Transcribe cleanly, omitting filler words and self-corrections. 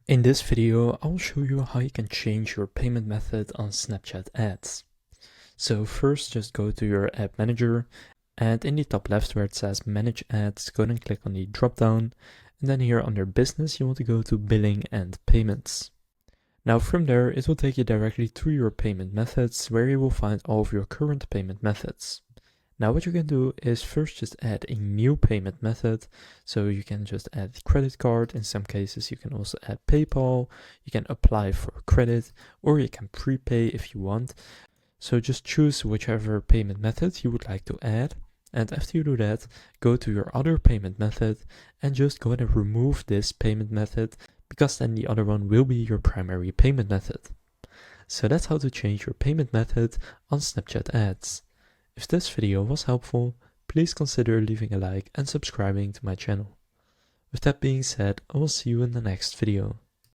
In this video, I'll show you how you can change your payment method on Snapchat ads. So first, just go to your ad manager, and in the top left where it says manage ads, go and click on the drop down, and then here under business you want to go to billing and payments. Now from there it will take you directly to your payment methods where you will find all of your current payment methods. Now what you can do is first just add a new payment method. So you can just add credit card. In some cases you can also add PayPal. You can apply for credit, or you can prepay if you want. So just choose whichever payment method you would like to add. And after you do that, go to your other payment method and just go ahead and remove this payment method, because then the other one will be your primary payment method. So that's how to change your payment method on Snapchat ads. If this video was helpful, please consider leaving a like and subscribing to my channel. With that being said, I will see you in the next video.